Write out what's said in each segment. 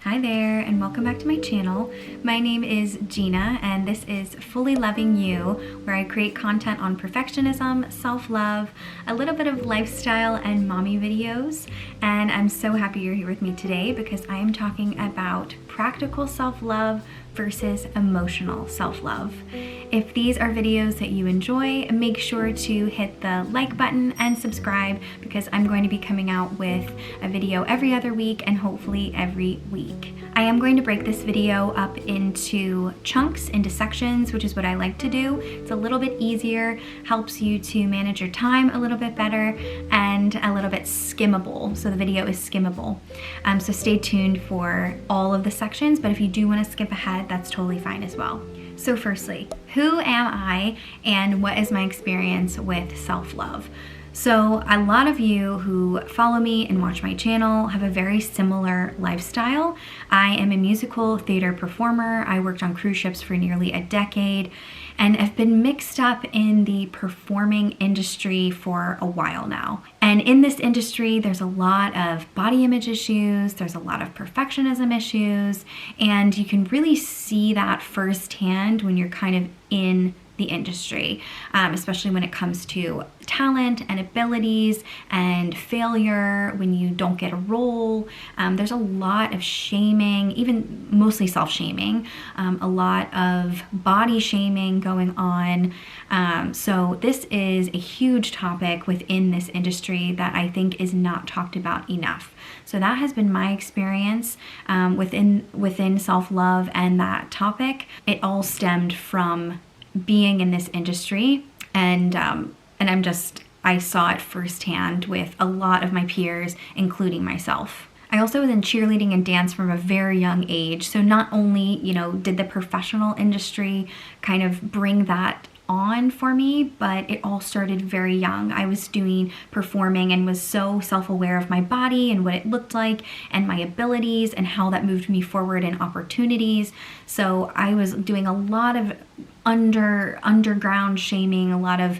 Hi there, and welcome back to my channel. My name is Jeanna, and this is Fully Loving You, where I create content on perfectionism, self-love, a little bit of lifestyle and mommy videos. And I'm so happy you're here with me today because I am talking about practical self-love versus emotional self-love. If these are videos that you enjoy, make sure to hit the like button and subscribe because I'm going to be coming out with a video every other week and hopefully every week. I am going to break this video up into chunks, into sections, which is what I like to do. It's a little bit easier, helps you to manage your time a little bit better, and a little bit skimmable. So the video is skimmable. So stay tuned for all of the sections, but if you do want to skip ahead, that's totally fine as well. So firstly, who am I and what is my experience with self-love? So a lot of you who follow me and watch my channel have a very similar lifestyle. I am a musical theater performer. I worked on cruise ships for nearly a decade and have been mixed up in the performing industry for a while now. And in this industry, there's a lot of body image issues, there's a lot of perfectionism issues, and you can really see that firsthand when you're kind of in the industry, especially when it comes to talent and abilities and failure when you don't get a role. There's a lot of shaming, even mostly self-shaming, a lot of body shaming going on. So this is a huge topic within this industry that I think is not talked about enough. So that has been my experience within self-love and that topic. It all stemmed from being in this industry, and I saw it firsthand with a lot of my peers, including myself. I also was in cheerleading and dance from a very young age, so not only, did the professional industry kind of bring that on for me, but it all started very young. I was performing and was so self-aware of my body and what it looked like and my abilities and how that moved me forward in opportunities. So I was doing a lot of underground shaming, a lot of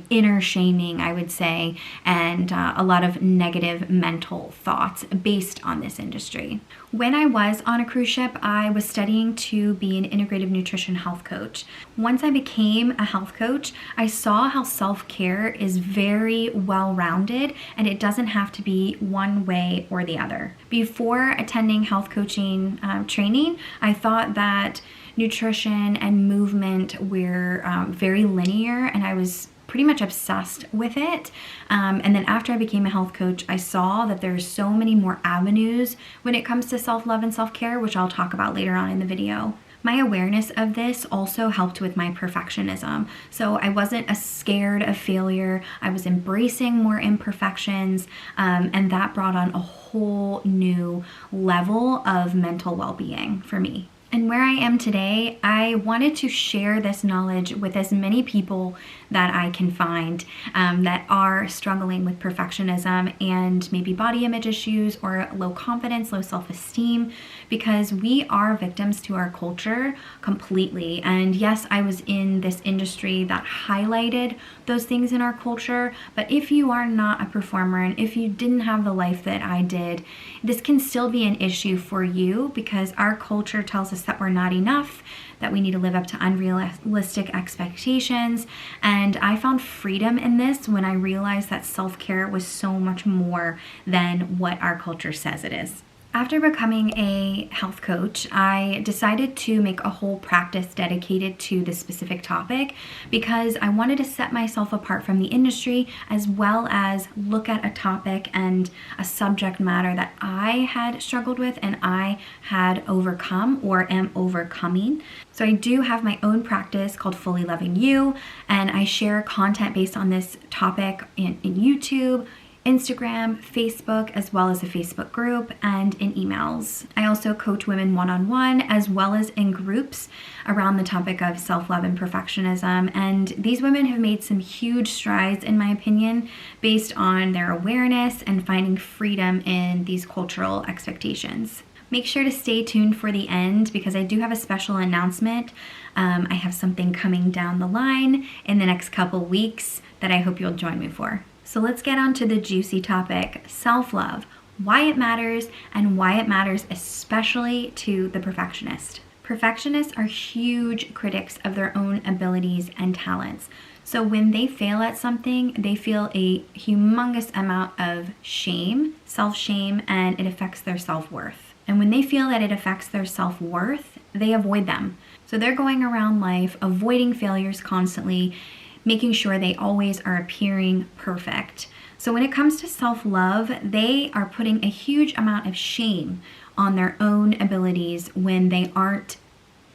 inner shaming, I would say, and a lot of negative mental thoughts based on this industry. When I was on a cruise ship, I was studying to be an integrative nutrition health coach. Once I became a health coach, I saw how self-care is very well-rounded and it doesn't have to be one way or the other. Before attending health coaching training, I thought that nutrition and movement were very linear, and I was pretty much obsessed with it. And then after I became a health coach, I saw that there's so many more avenues when it comes to self-love and self-care, which I'll talk about later on in the video. My awareness of this also helped with my perfectionism. So I wasn't scared of failure. I was embracing more imperfections, and that brought on a whole new level of mental well-being for me. And where I am today, I wanted to share this knowledge with as many people that I can find that are struggling with perfectionism and maybe body image issues or low confidence, low self-esteem, because we are victims to our culture completely. And yes, I was in this industry that highlighted those things in our culture, but if you are not a performer and if you didn't have the life that I did, this can still be an issue for you because our culture tells us that we're not enough, that we need to live up to unrealistic expectations. And I found freedom in this when I realized that self-care was so much more than what our culture says it is. After becoming a health coach, I decided to make a whole practice dedicated to this specific topic because I wanted to set myself apart from the industry as well as look at a topic and a subject matter that I had struggled with and I had overcome or am overcoming. So I do have my own practice called Fully Loving You, and I share content based on this topic in YouTube, Instagram, Facebook, as well as a Facebook group, and in emails. I also coach women one-on-one as well as in groups around the topic of self-love and perfectionism. And these women have made some huge strides, in my opinion, based on their awareness and finding freedom in these cultural expectations. Make sure to stay tuned for the end because I do have a special announcement. I have something coming down the line in the next couple weeks that I hope you'll join me for. So let's get on to the juicy topic, self-love. why it matters, and why it matters especially to the perfectionist. Perfectionists are huge critics of their own abilities and talents. So when they fail at something, they feel a humongous amount of shame, self-shame, and it affects their self-worth. And when they feel that it affects their self-worth, they avoid them. So they're going around life avoiding failures constantly, making sure they always are appearing perfect. So when it comes to self-love, they are putting a huge amount of shame on their own abilities when they aren't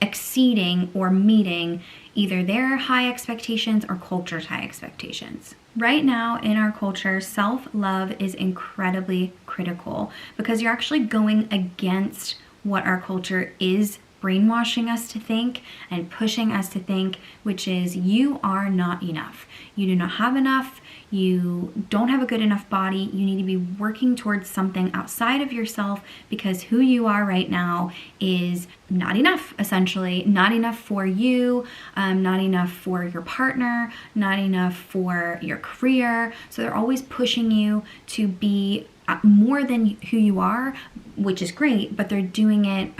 exceeding or meeting either their high expectations or culture's high expectations. Right now in our culture, self-love is incredibly critical because you're actually going against what our culture is brainwashing us to think and pushing us to think, which is you are not enough. You do not have enough. You don't have a good enough body. You need to be working towards something outside of yourself because who you are right now is not enough, essentially. Not enough for you, not enough for your partner, not enough for your career. So they're always pushing you to be more than who you are, which is great, but they're doing it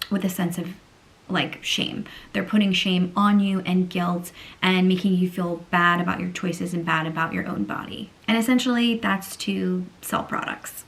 with a sense of like shame. They're putting shame on you and guilt and making you feel bad about your choices and bad about your own body. And essentially that's to sell products.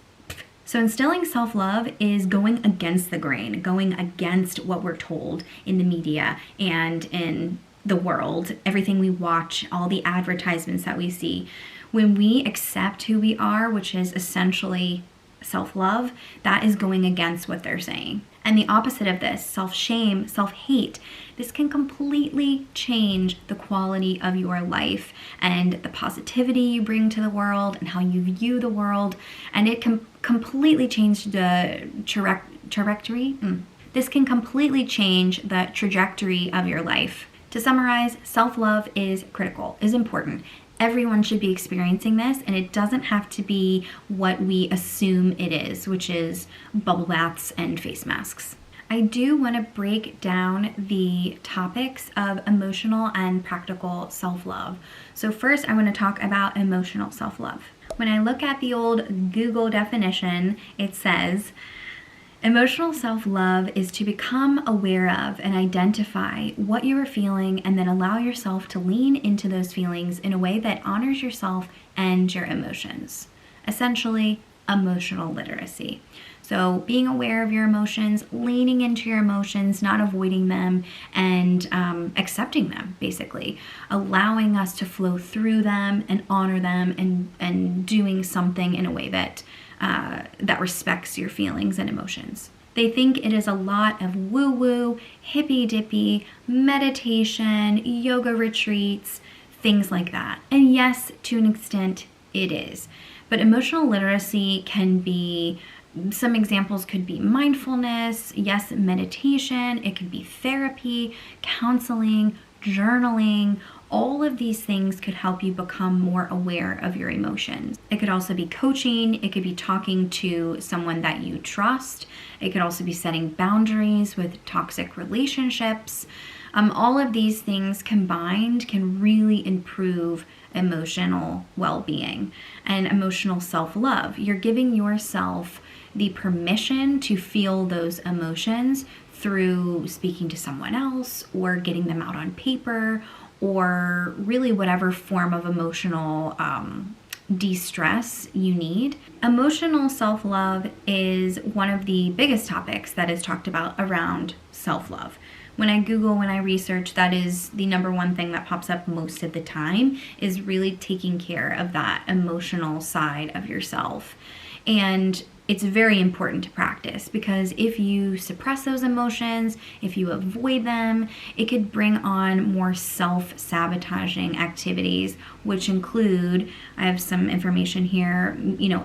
So instilling self-love is going against the grain, going against what we're told in the media and in the world, everything we watch, all the advertisements that we see. When we accept who we are, which is essentially self-love, that is going against what they're saying. And the opposite of this, self-shame, self-hate, this can completely change the quality of your life and the positivity you bring to the world and how you view the world. And it can completely change the trajectory. This can completely change the trajectory of your life. To summarize, self-love is critical, is important. Everyone should be experiencing this, and it doesn't have to be what we assume it is, which is bubble baths and face masks. I do want to break down the topics of emotional and practical self-love. So first, I want to talk about emotional self-love. When I look at the old Google definition, it says, emotional self-love is to become aware of and identify what you are feeling and then allow yourself to lean into those feelings in a way that honors yourself and your emotions. Essentially, emotional literacy. So being aware of your emotions, leaning into your emotions, not avoiding them, and accepting them, basically. Allowing us to flow through them and honor them and doing something in a way that respects your feelings and emotions. They think it is a lot of woo-woo, hippy-dippy, meditation, yoga retreats, things like that. And yes, to an extent, it is. But emotional literacy can be, some examples could be mindfulness, yes, meditation, it could be therapy, counseling, journaling. All of these things could help you become more aware of your emotions. It could also be coaching. It could be talking to someone that you trust. It could also be setting boundaries with toxic relationships. All of these things combined can really improve emotional well-being and emotional self-love. You're giving yourself the permission to feel those emotions through speaking to someone else or getting them out on paper, or really whatever form of emotional de-stress you need. Emotional self-love is one of the biggest topics that is talked about around self-love. When I Google, when I research, that is the number one thing that pops up most of the time, is really taking care of that emotional side of yourself. And it's very important to practice because if you suppress those emotions, if you avoid them, it could bring on more self-sabotaging activities, which include, I have some information here,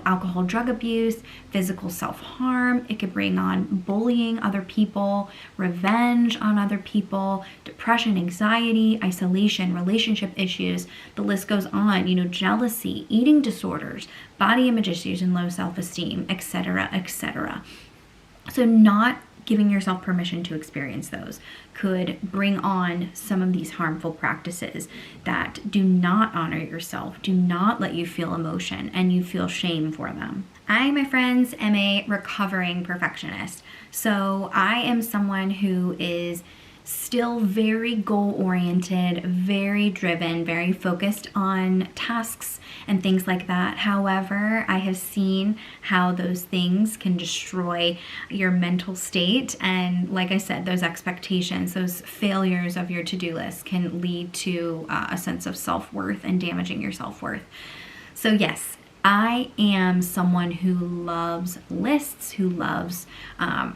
alcohol, drug abuse, physical self-harm. It could bring on bullying other people, revenge on other people, depression, anxiety, isolation, relationship issues. The list goes on, jealousy, eating disorders, body image issues, and low self-esteem, etc., etc. So not giving yourself permission to experience those could bring on some of these harmful practices that do not honor yourself, do not let you feel emotion, and you feel shame for them. I, my friends, am a recovering perfectionist. So I am someone who is still very goal-oriented, very driven, very focused on tasks and things like that. However, I have seen how those things can destroy your mental state. And like I said, those expectations, those failures of your to-do list can lead to a sense of self-worth and damaging your self-worth. So yes, I am someone who loves lists, who loves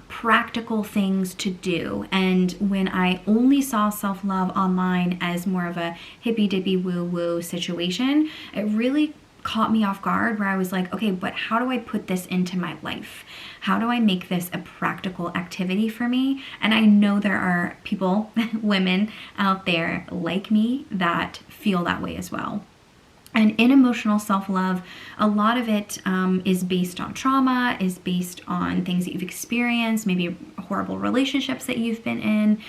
practical things to do. And when I only saw self-love online as more of a hippy dippy woo woo situation, it really caught me off guard, where I was like, okay, but how do I put this into my life? How do I make this a practical activity for me? And I know there are people, women out there like me, that feel that way as well. And in emotional self-love, a lot of it is based on trauma, is based on things that you've experienced, maybe horrible relationships that you've been in.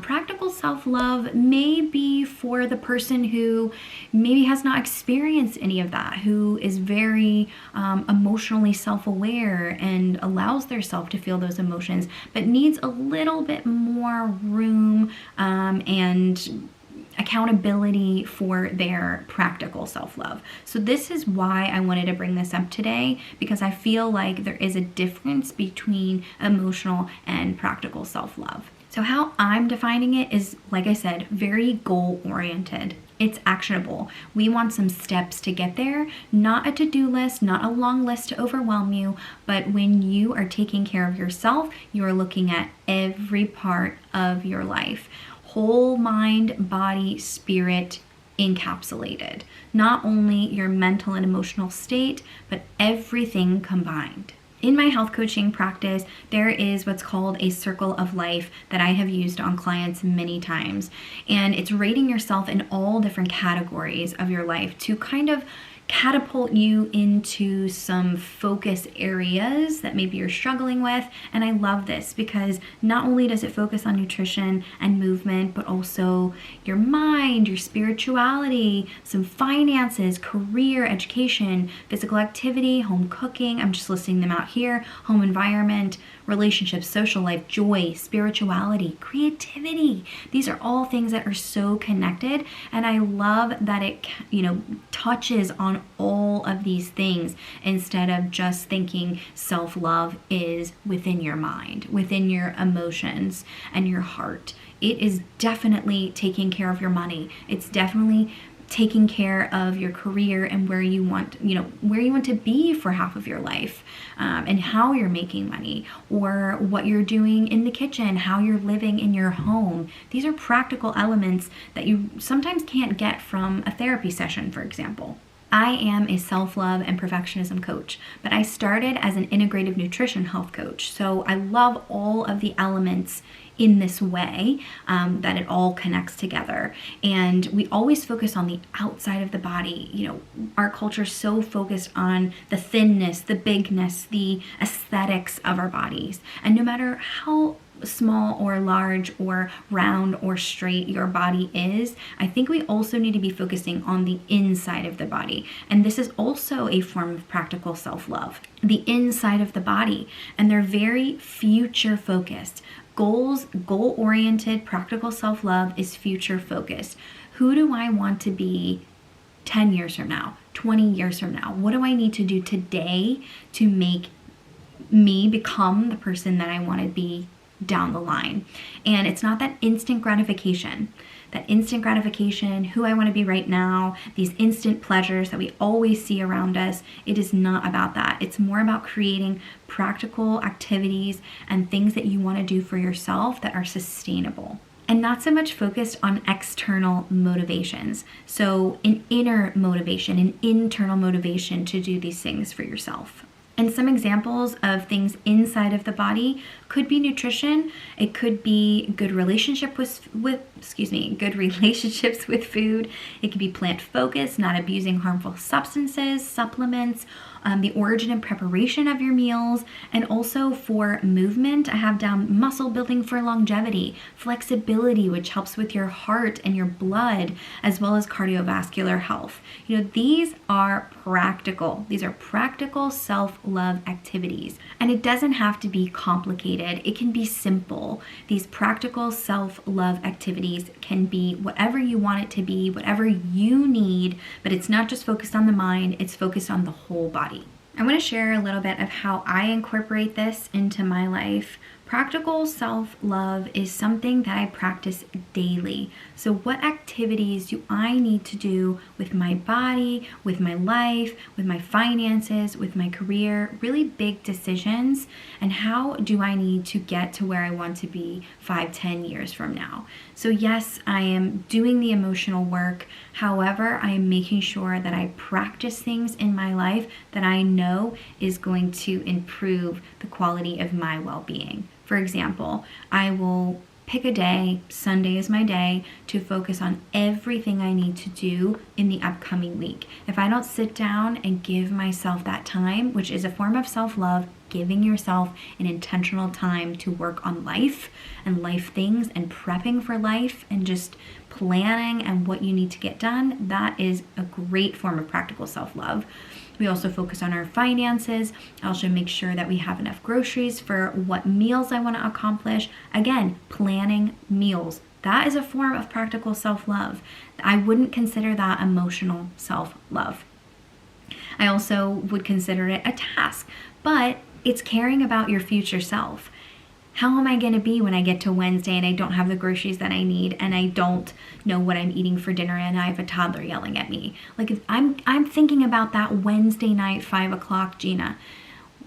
Practical self-love may be for the person who maybe has not experienced any of that, who is very emotionally self-aware and allows their self to feel those emotions, but needs a little bit more room and accountability for their practical self-love. So this is why I wanted to bring this up today, because I feel like there is a difference between emotional and practical self-love. So how I'm defining it is, like I said, very goal-oriented. It's actionable. We want some steps to get there, not a to-do list, not a long list to overwhelm you, but when you are taking care of yourself, you are looking at every part of your life. Whole mind, body, spirit encapsulated. Not only your mental and emotional state, but everything combined. In my health coaching practice, there is what's called a circle of life that I have used on clients many times. And it's rating yourself in all different categories of your life to kind of catapult you into some focus areas that maybe you're struggling with. And I love this because not only does it focus on nutrition and movement, but also your mind, your spirituality, some finances, career, education, physical activity, home cooking. I'm just listing them out here. Home environment, relationships, social life, joy, spirituality, creativity. These are all things that are so connected. And I love that it, touches on all of these things instead of just thinking self-love is within your mind, within your emotions and your heart. It is definitely taking care of your money. It's definitely taking care of your career and where you want to be for half of your life, and how you're making money, or what you're doing in the kitchen, how you're living in your home. These are practical elements that you sometimes can't get from a therapy session, for example. I am a self-love and perfectionism coach, but I started as an integrative nutrition health coach. So I love all of the elements in this way, that it all connects together. And we always focus on the outside of the body. Our culture is so focused on the thinness, the bigness, the aesthetics of our bodies. And no matter how small or large or round or straight your body is, I think we also need to be focusing on the inside of the body. And this is also a form of practical self-love, the inside of the body. And they're very future focused. Goal-oriented, practical self-love is future focused. Who do I want to be 10 years from now, 20 years from now? What do I need to do today to make me become the person that I want to be down the line? And it's not that instant gratification, who I want to be right now, these instant pleasures that we always see around us. It is not about that. It's more about creating practical activities and things that you want to do for yourself that are sustainable, and not so much focused on external motivations. So an inner motivation, an internal motivation to do these things for yourself. And some examples of things inside of the body Could be nutrition. It could be good good relationships with food. It could be plant focused, not abusing harmful substances, supplements, the origin and preparation of your meals, and also for movement, I have down muscle building for longevity, flexibility, which helps with your heart and your blood, as well as cardiovascular health. These are practical. These are practical self-love activities. And it doesn't have to be complicated. It can be simple. These practical self-love activities can be whatever you want it to be, whatever you need, but it's not just focused on the mind, it's focused on the whole body. I want to share a little bit of how I incorporate this into my life. Practical self-love is something that I practice daily. So what activities do I need to do with my body, with my life, with my finances, with my career, really big decisions, and how do I need to get to where I want to be 5-10 years from now? So yes, I am doing the emotional work. However, I am making sure that I practice things in my life that I know is going to improve the quality of my well-being. For example, I will pick a day, Sunday is my day, to focus on everything I need to do in the upcoming week. If I don't sit down and give myself that time, which is a form of self-love, giving yourself an intentional time to work on life and life things and prepping for life and just planning and what you need to get done, that is a great form of practical self-love. We also focus on our finances. I also make sure that we have enough groceries for what meals I want to accomplish. Again, planning meals. That is a form of practical self-love. I wouldn't consider that emotional self-love. I also would consider it a task, but it's caring about your future self. How am I going to be when I get to Wednesday and I don't have the groceries that I need and I don't know what I'm eating for dinner and I have a toddler yelling at me? Like I'm thinking about that Wednesday night, 5 o'clock, Jeanna.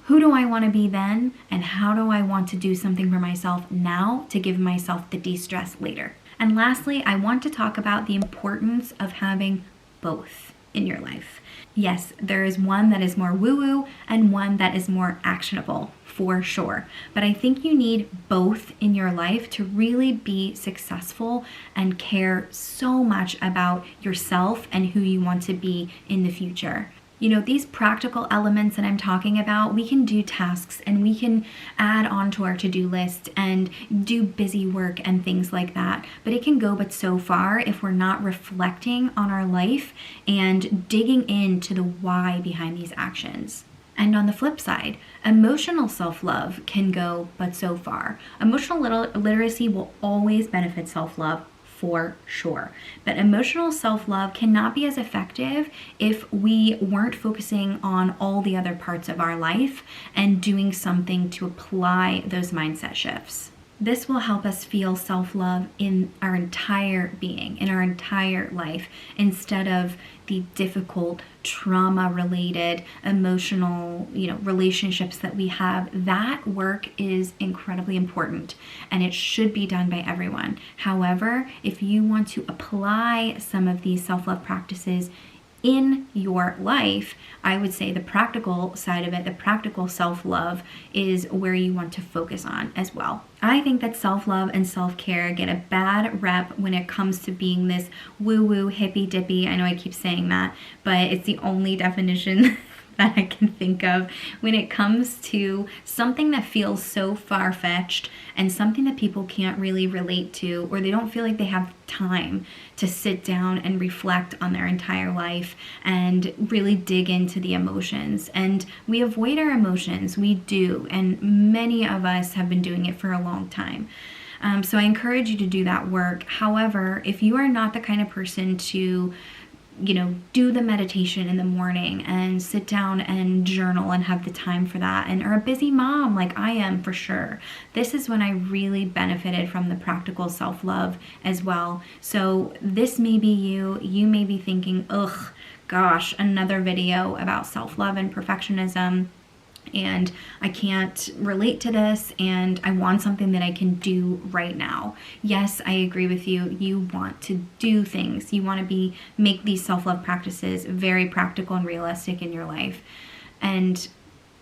Who do I want to be then? And how do I want to do something for myself now to give myself the de-stress later? And lastly, I want to talk about the importance of having both in your life. Yes, there is one that is more woo-woo and one that is more actionable, for sure. But I think you need both in your life to really be successful and care so much about yourself and who you want to be in the future. These practical elements that I'm talking about, we can do tasks and we can add on to our to-do list and do busy work and things like that. But it can go but so far if we're not reflecting on our life and digging into the why behind these actions. And on the flip side, emotional self-love can go but so far. Emotional literacy will always benefit self-love for sure. But emotional self-love cannot be as effective if we weren't focusing on all the other parts of our life and doing something to apply those mindset shifts. This will help us feel self-love in our entire being, in our entire life, instead of the difficult, trauma-related, emotional, relationships that we have. That work is incredibly important and it should be done by everyone. However, if you want to apply some of these self-love practices in your life, I would say the practical side of it, the practical self-love, is where you want to focus on as well. I think that self-love and self-care get a bad rep when it comes to being this woo-woo, hippy-dippy. I know I keep saying that, but it's the only definition that I can think of when it comes to something that feels so far-fetched and something that people can't really relate to, or they don't feel like they have time to sit down and reflect on their entire life and really dig into the emotions. And we avoid our emotions, we do, and many of us have been doing it for a long time. So I encourage you to do that work. However, if you are not the kind of person to do the meditation in the morning and sit down and journal and have the time for that, and are a busy mom like I am for sure, this is when I really benefited from the practical self-love as well. So this may be you may be thinking, ugh, gosh, another video about self-love and perfectionism, and I can't relate to this, and I want something that I can do right now. Yes, I agree with you. You want to do things. You want to make these self-love practices very practical and realistic in your life. And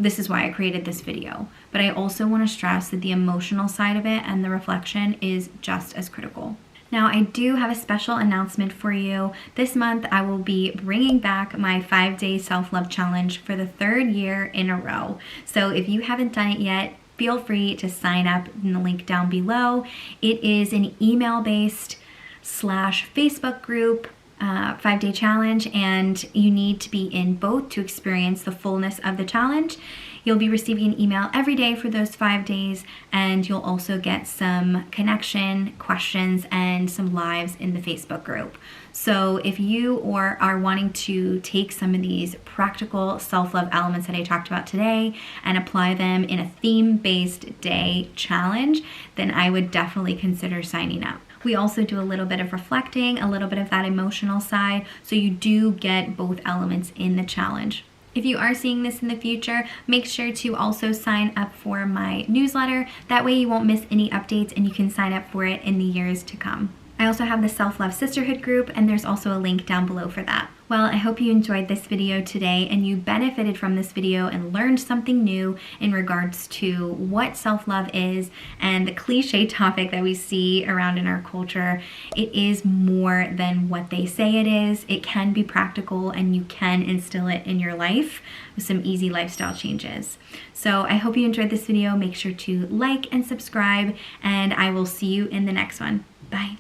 This is why I created this video. But I also want to stress that the emotional side of it and the reflection is just as critical. Now, I do have a special announcement for you. This month, I will be bringing back my 5-day self-love challenge for the 3rd year in a row. So if you haven't done it yet, feel free to sign up in the link down below. It is an email-based / Facebook group 5-day challenge, and you need to be in both to experience the fullness of the challenge. You'll be receiving an email every day for those 5 days, and you'll also get some connection, questions, and some lives in the Facebook group. So if you are wanting to take some of these practical self-love elements that I talked about today and apply them in a theme-based day challenge, then I would definitely consider signing up. We also do a little bit of reflecting, a little bit of that emotional side, so you do get both elements in the challenge. If you are seeing this in the future, make sure to also sign up for my newsletter. That way you won't miss any updates and you can sign up for it in the years to come. I also have the Self-Love Sisterhood group, and there's also a link down below for that. Well, I hope you enjoyed this video today and you benefited from this video and learned something new in regards to what self-love is and the cliche topic that we see around in our culture. It is more than what they say it is. It can be practical and you can instill it in your life with some easy lifestyle changes. So I hope you enjoyed this video. Make sure to like and subscribe, and I will see you in the next one. Bye.